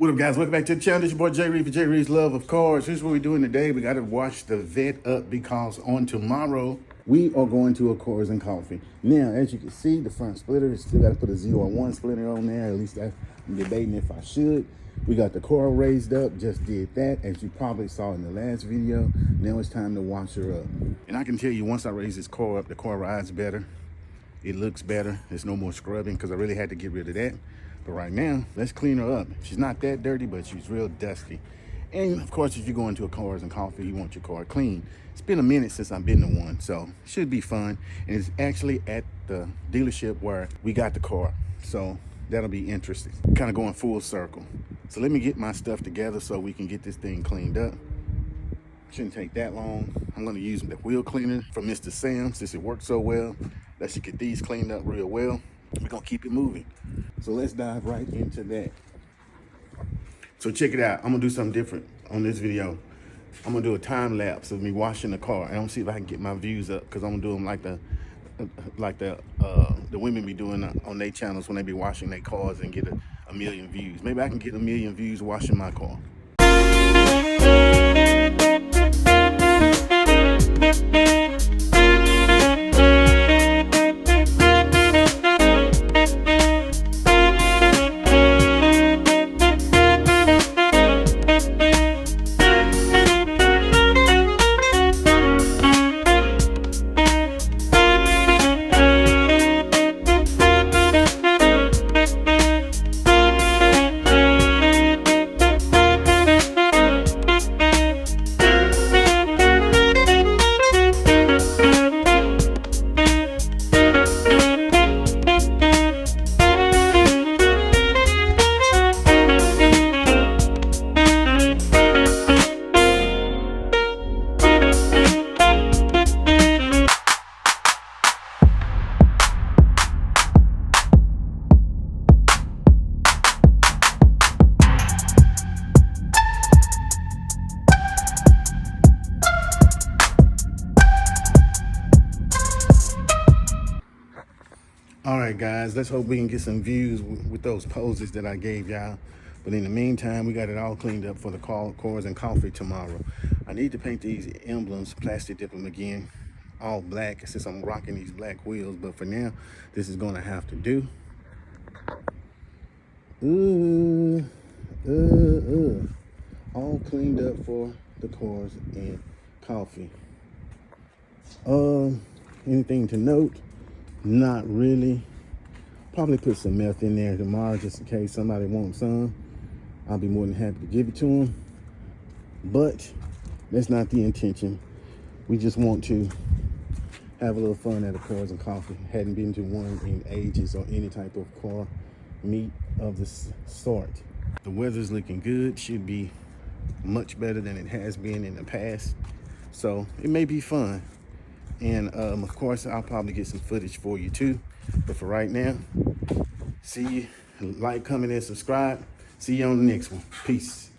What up, guys? Welcome back to the channel. This is your boy J Reed for J Reed's Love of Cars. Here's what we're doing today. We got to wash the Vette up because on tomorrow we are going to a Cars and Coffee. Now, as you can see, the front splitter is still got to put a 0-1 splitter on there. At least I'm debating if I should. We got the coil raised up, just did that, as you probably saw in the last video. Now it's time to wash her up. And I can tell you, once I raise this coil up, the coil rides better. It looks better. There's no more scrubbing because I really had to get rid of that. But right now, let's clean her up. She's not that dirty, but she's real dusty. And of course, if you're going to a Cars and Coffee, you want your car clean. It's been a minute since I've been to one, so it should be fun. And it's actually at the dealership where we got the car. So that'll be interesting. Kind of going full circle. So let me get my stuff together so we can get this thing cleaned up. Shouldn't take that long. I'm gonna use the wheel cleaner from Mr. Sam since it works so well. Let's get these cleaned up real well. We're gonna keep it moving. So let's dive right into that. So check it out. I'm gonna do something different on this video. I'm gonna do a time lapse of me washing the car. And I'm gonna see if I can get my views up because I'm gonna do them like the women be doing on their channels when they be washing their cars and get a million views. Maybe I can get a million views washing my car. All right, guys, let's hope we can get some views with those poses that I gave y'all. But in the meantime, we got it all cleaned up for the Cars and Coffee tomorrow. I need to paint these emblems, plastic dip them again, all black since I'm rocking these black wheels. But for now, this is gonna have to do. All cleaned up for the Cars and Coffee. Anything to note? Not really. Probably put some meth in there tomorrow just in case somebody wants some. I'll be more than happy to give it to them. But that's not the intention. We just want to have a little fun at a Cars and Coffee. Hadn't been to one in ages or any type of car meet of this sort. The weather's looking good. Should be much better than it has been in the past. So it may be fun. And of course, I'll probably get some footage for you too. But for right now, see you. Like, comment, and subscribe. See you on the next one. Peace.